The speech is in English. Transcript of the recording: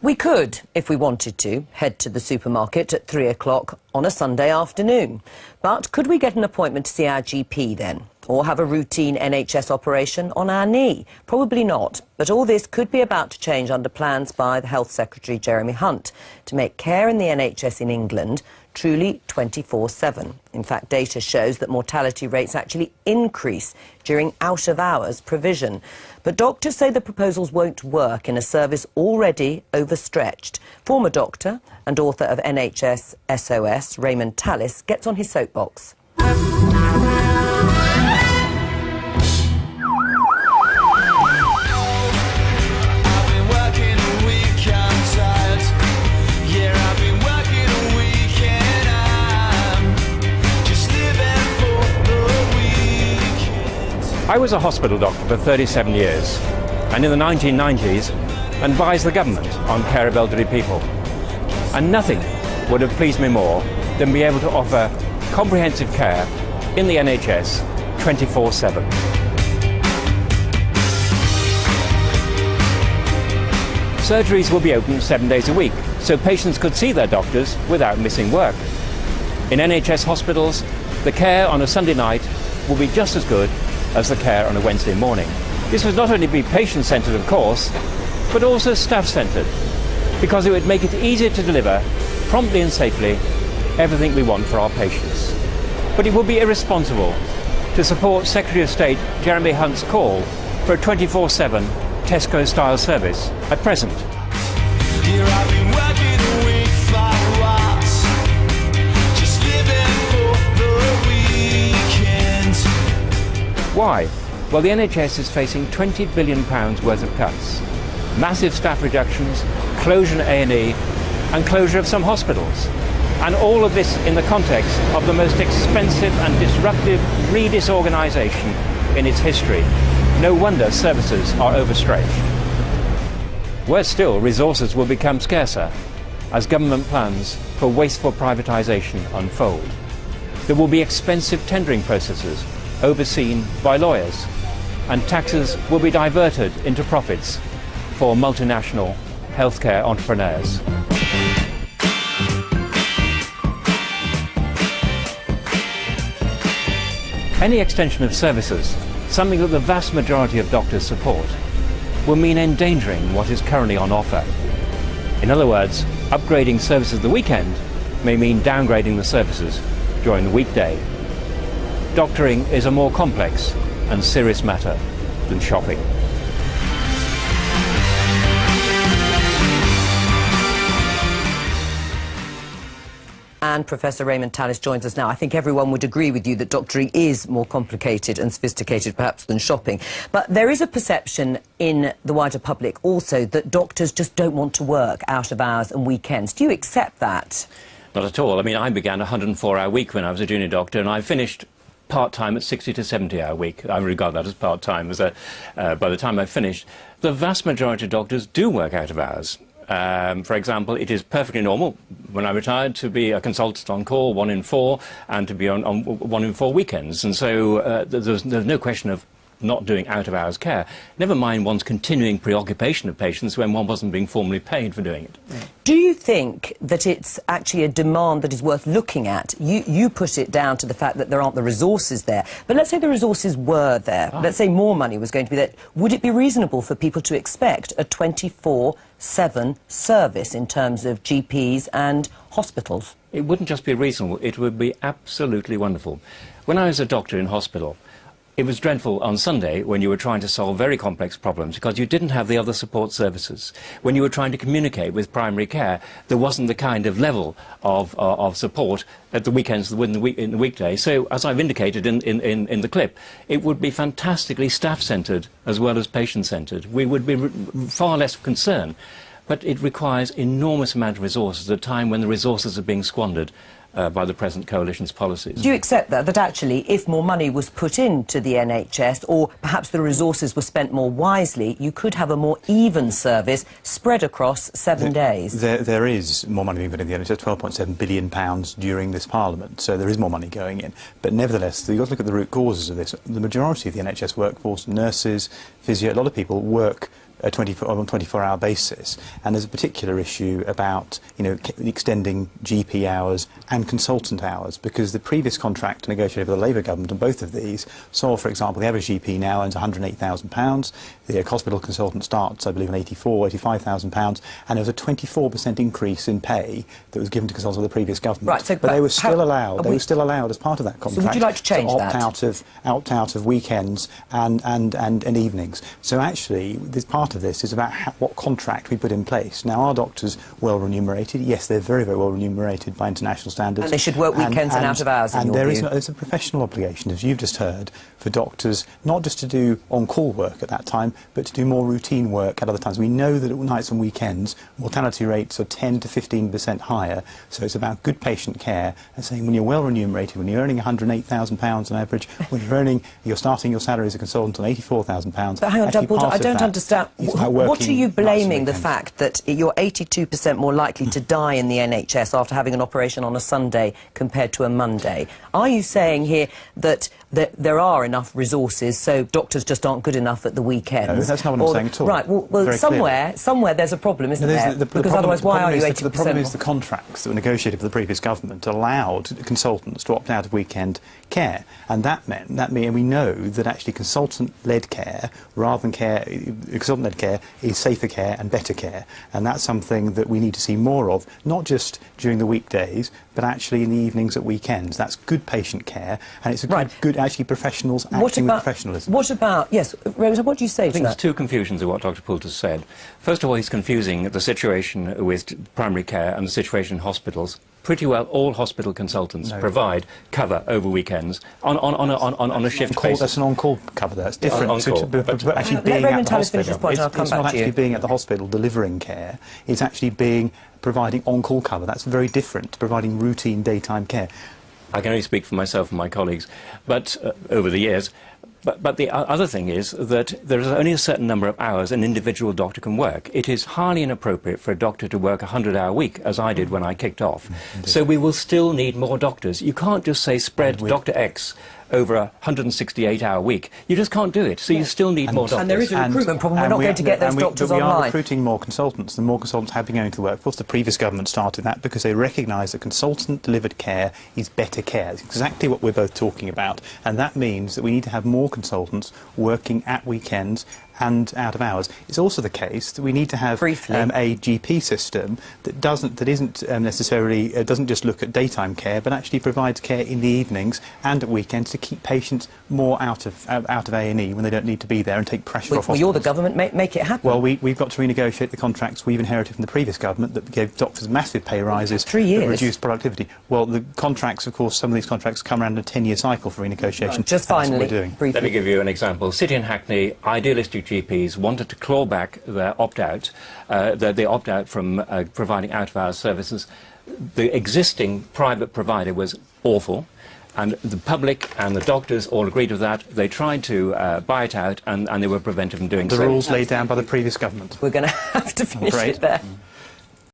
We could, if we wanted to, head to the supermarket at 3 o'clock on a Sunday afternoon. But could we get an appointment to see our GP then? Or have a routine NHS operation on our knee? Probably not. But all this could be about to change under plans by the Health Secretary Jeremy Hunt to make care in the NHS in England truly 24/7. In fact, data shows that mortality rates actually increase during out-of-hours provision. But doctors say the proposals won't work in a service already overstretched. Former doctor and author of NHS SOS, Raymond Tallis, gets on his soapbox. I was a hospital doctor for 37 years, and in the 1990s advised the government on care of elderly people. And nothing would have pleased me more than be able to offer comprehensive care in the NHS 24/7. Surgeries will be open 7 days a week, so patients could see their doctors without missing work. In NHS hospitals, the care on a Sunday night will be just as good as the care on a Wednesday morning. This would not only be patient-centred, of course, but also staff-centred, because it would make it easier to deliver, promptly and safely, everything we want for our patients. But it would be irresponsible to support Secretary of State Jeremy Hunt's call for a 24/7 Tesco-style service at present. Here I've been working a week, 5 hours, just living for the weekend. Why? Well, the NHS is facing £20 billion worth of cuts. Massive staff reductions, closure of A&E, and closure of some hospitals. And all of this in the context of the most expensive and disruptive re-disorganisation in its history. No wonder services are overstretched. Worse still, resources will become scarcer as government plans for wasteful privatisation unfold. There will be expensive tendering processes overseen by lawyers, and taxes will be diverted into profits for multinational healthcare entrepreneurs. Any extension of services, something that the vast majority of doctors support, will mean endangering what is currently on offer. In other words, upgrading services at the weekend may mean downgrading the services during the weekday. Doctoring is a more complex and serious matter than shopping. And Professor Raymond Tallis joins us now. I think everyone would agree with you that doctoring is more complicated and sophisticated perhaps than shopping. But there is a perception in the wider public also that doctors just don't want to work out of hours and weekends. Do you accept that? Not at all. I mean, I began a 104-hour week when I was a junior doctor, and I finished part-time at 60 to 70-hour week. I regard that as part-time. By the time I finished, the vast majority of doctors do work out of hours. For example, it is perfectly normal when I retired to be a consultant on call 1 in 4 and to be on 1 in 4 weekends. And so there's no question of not doing out-of-hours care. Never mind one's continuing preoccupation of patients when one wasn't being formally paid for doing it. Do you think that it's actually a demand that is worth looking at? You put it down to the fact that there aren't the resources there. But let's say the resources were there. Let's say more money was going to be there. Would it be reasonable for people to expect a 24/7 service in terms of GPs and hospitals? It wouldn't just be reasonable, it would be absolutely wonderful. When I was a doctor in hospital, it was dreadful on Sunday when you were trying to solve very complex problems because you didn't have the other support services. When you were trying to communicate with primary care, there wasn't the kind of level of support at the weekends in the weekday. So, as I've indicated in the clip, it would be fantastically staff-centred as well as patient-centred. We would be far less concerned, but it requires enormous amount of resources at a time when the resources are being squandered by the present coalition's policies. Do you accept that actually if more money was put into the NHS or perhaps the resources were spent more wisely, you could have a more even service spread across 7 days? There is more money being put in the NHS, £12.7 billion during this Parliament, so there is more money going in. But nevertheless, you've got to look at the root causes of this. The majority of the NHS workforce, nurses, physio, a lot of people work on a 24-hour basis. And there's a particular issue about, extending GP hours and consultant hours, because the previous contract negotiated with the Labour government on both of these saw, for example, the average GP now earns £108,000. The hospital consultant starts, I believe, on £85,000, and there was a 24% increase in pay that was given to consultants with the previous government. Right, so but they were still allowed. They were still allowed as part of that contract. So would you like to change opt that? opt out of weekends and evenings. So actually, this part of this is about what contract we put in place. Now, are doctors well remunerated? Yes, they're very, very well remunerated by international standards. And they should work weekends and out of hours, in your view. There's a professional obligation, as you've just heard, for doctors not just to do on-call work at that time, but to do more routine work at other times. We know that at nights and weekends, mortality rates are 10 to 15% higher. So it's about good patient care and saying when you're well remunerated, when you're earning £108,000 on average, when you're starting your salary as a consultant on £84,000. But hang on, Doug, I don't understand. What are you blaming the fact that you're 82% more likely to die in the NHS after having an operation on a Sunday compared to a Monday? Are you saying here that there are enough resources, so doctors just aren't good enough at the weekends? No, that's not what I'm saying at all. Right, well somewhere there's a problem, isn't there? Because otherwise, why are you 80%? The problem is the contracts that were negotiated with the previous government allowed consultants to opt out of weekend care, and that meant, and we know that actually consultant-led care, rather than consultant-led care is safer care and better care, and that's something that we need to see more of, not just during the weekdays, but actually in the evenings at weekends. That's good patient care, and it's good actually professionals acting with professionalism. What about, yes, Rosa, what do you say to that? I think there's two confusions of what Dr. Poulter said. First of all, he's confusing the situation with primary care and the situation in hospitals. Pretty well all hospital consultants provide cover over weekends on a shift basis. That's an on-call cover. That's different. But actually being at the hospital. It's not actually being at the hospital delivering care. It's actually providing on-call cover. That's very different to providing routine daytime care. I can only speak for myself and my colleagues, but over the years. But the other thing is that there is only a certain number of hours an individual doctor can work. It is highly inappropriate for a doctor to work a 100-hour week, as I did when I kicked off. So we will still need more doctors. You can't just say spread Dr. X over a 168-hour week. You just can't do it. So you still need more doctors. And there is a recruitment problem. We're not going to get those doctors online. We are recruiting more consultants. The more consultants have been going to the workforce. The previous government started that because they recognise that consultant-delivered care is better care. It's exactly what we're both talking about. And that means that we need to have more consultants working at weekends and out of hours. It's also the case that we need to have a GP system that doesn't just look at daytime care, but actually provides care in the evenings and at weekends to keep patients more out of A&E when they don't need to be there and take pressure off hospitals. Well, you're the government, make it happen. Well, we've got to renegotiate the contracts we've inherited from the previous government that gave doctors massive pay rises, 3 years. that reduced productivity. Well, the contracts, of course, some of these contracts come around in a 10-year cycle for renegotiation. Right, just finally, briefly. Let me give you an example. City and Hackney, idealistic GPs wanted to claw back their opt-out, they opt-out from providing out-of-hours services. The existing private provider was awful, and the public and the doctors all agreed with that. They tried to buy it out, and they were prevented from doing so. The rules laid down by the previous government. We're going to have to finish it there.